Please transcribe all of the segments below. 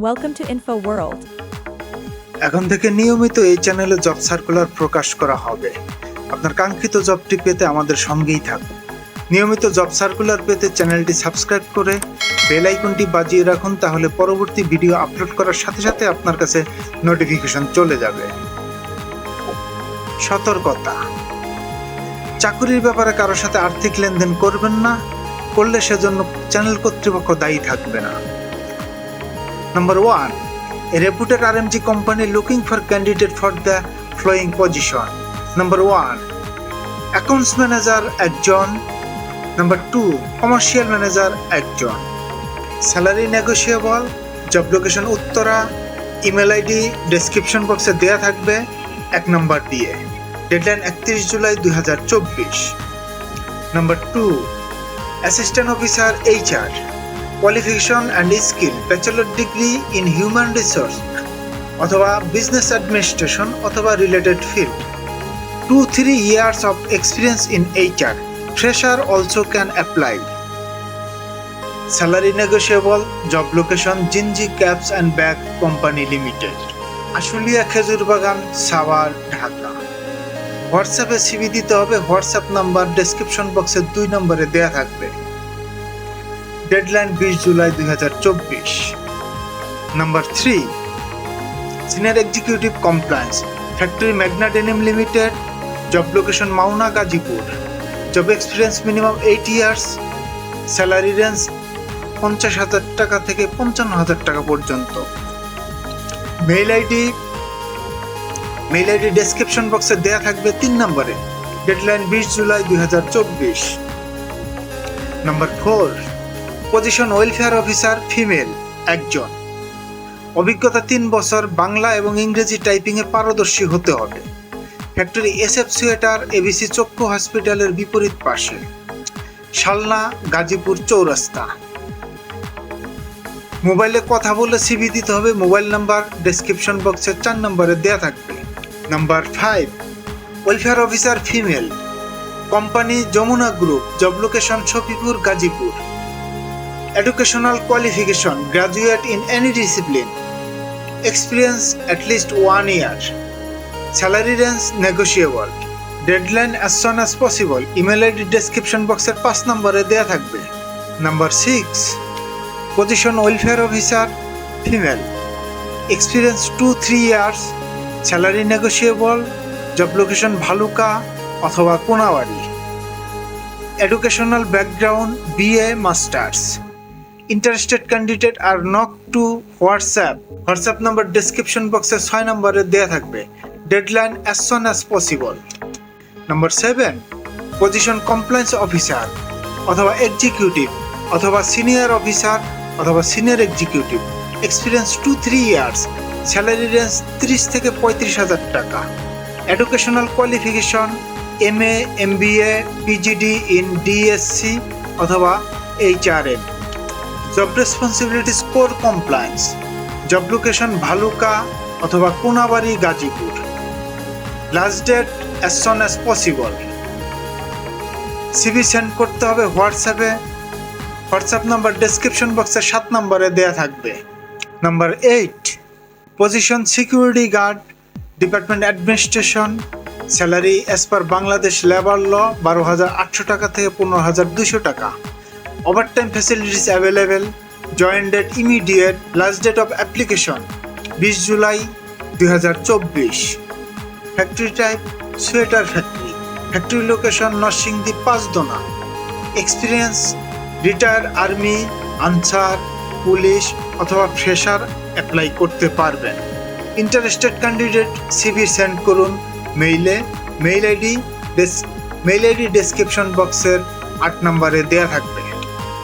Welcome to Info World. এখন থেকে নিয়মিত এই চ্যানেলে জব সার্কুলার প্রকাশ করা হবে। আপনার কাঙ্ক্ষিত জবটি পেতে আমাদের সঙ্গেই থাকুন। নিয়মিত জব সার্কুলার পেতে চ্যানেলটি সাবস্ক্রাইব করে বেল আইকনটি বাজিয়ে রাখুন, তাহলে পরবর্তী ভিডিও আপলোড করার সাথে সাথে আপনার কাছে নোটিফিকেশন চলে যাবে। সতর্কতা: চাকুরির ব্যাপারে কারোর সাথে আর্থিক লেনদেন করবেন না, করলে সেজন্য চ্যানেল কর্তৃপক্ষ দায়ী থাকবে না। Number 1. A reputed RMG company looking for candidate for the following position. Number 1. Accounts manager একজন। Number 2. Commercial manager একজন। Salary negotiable. Job location Uttara. Email ID description বক্সে দেয়া থাকবে 1 নম্বর দিয়ে। Deadline 31 July 2024। Number 2. Assistant Officer HR. Qualification and skill: Bachelor degree in Human Resource অথবা Business Administration অথবা related field. 2-3 years of experience in HR. Fresher also can apply. Salary negotiable. Job location Jinji Caps and Bag Company Limited. Ashulia খেজুর বাগান, সাভার, ঢাকা। হোয়াটসঅ্যাপে CV দিতে হবে। WhatsApp number description বক্সে 2 নম্বরে দেয়া থাকবে। Deadline 20 July 2024। Number 3. Senior executive compliance, factory Magna Denim Limited. Job location Mawna, Gazipur. Job experience minimum 8 years. Salary range 50,000 টাকা থেকে 55,000 টাকা পর্যন্ত। মেইল আইডি ডেসক্রিপশন বক্সে দেয়া থাকবে 3 নম্বরে। Deadline 20 July 2024। Number 4. Position welfare officer, female একজন। অভিজ্ঞতা 3 বছর। বাংলা এবং ইংরেজি টাইপিংয়ে পারদর্শী হতে হবে। ফ্যাক্টরি SF সোয়েটার, ABC চক্ষু হসপিটালের বিপরীত পাশে, শালনা, গাজীপুর চৌরাস্তা। মোবাইলে কথা বলে সিভি দিতে হবে। মোবাইল নাম্বার ডেসক্রিপশন বক্সে 4 নম্বরে দেয়া থাকবে। Number 5. Welfare officer, female. Company Jamuna group. Job location Shafipur, Gazipur. Educational qualification: graduate in any discipline. Experience at least 1 year. Salary range negotiable. Deadline as soon as possible. Email ID description boxের 5 নম্বরে দেয়া থাকবে। Number 6. Position welfare officer, female. Experience 2-3 years. Salary negotiable. Job location Bhaluka অথবা Konabari. Educational background BA Masters. Interested candidate are knocked to WhatsApp. WhatsApp number description boxে 6 নম্বরে দেয়া থাকবে। Deadline as soon as possible. Number 7. Position compliance officer অথবা executive অথবা senior officer অথবা senior executive. Experience 2-3 years. Salary range 30 থেকে 35,000 টাকা। Educational qualification MA, MBA, PGD in DSC অথবা HRM. Job responsibilities: core compliance. Job location Bhaluka অথবা Konabari, Gazipur. Last date as soon as possible. CV send করতে হবে হোয়াটসঅ্যাপে। WhatsApp number description বক্সে 7 নম্বরে দেয়া থাকবে। Number 8. Position security guard, department administration. Salary as per Bangladesh labour law 12,800 টাকা থেকে 15,200 টাকা। Overtime facilities available. Join date immediate. Last date of application 20 July 2024। Factory type sweater factory. Factory location Narsingdi, Panchdona. Experience retired army, Ansar, police অথবা fresher apply করতে পারবেন। Interested candidate CV send করুন মেইলে। Mail ID description বক্সের 8 নম্বরে দেয়া থাকবে।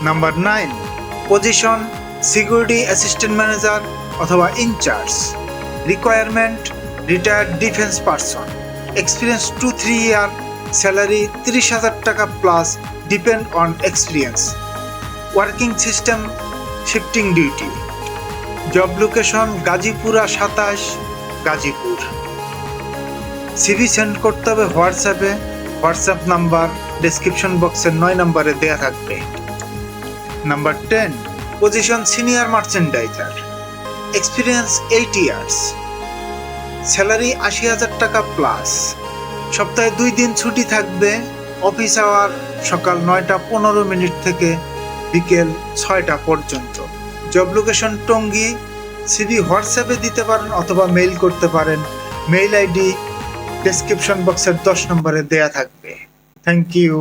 Number 9. Position security assistant manager অথবা incharge. Requirement retired defence person. Experience 2-3 year. Salary 30,000 টাকা plus, depend on experience. Working system shifting duty. Job location Gazipura 27, Gazipur. CV send করতে হবে হোয়াটসঅ্যাপে। হোয়াটসঅ্যাপ নাম্বার ডেসক্রিপশন বক্সের 9 নম্বরে দেয়া থাকবে। Number 10. Position senior merchandiser. Experience 8 years, salary 80,000 টাকা প্লাস, সপ্তাহে 2 দিন ছুটি থাকবে, অফিস আওয়ার সকাল 9:15 থেকে বিকেল 6টা পর্যন্ত। Job location Tongi. সিভি হোয়াটসঅ্যাপে দিতে পারেন অথবা মেইল করতে পারেন। মেইল আইডি ডেসক্রিপশন বক্সের 10 নম্বরে দেয়া থাকবে। Thank you.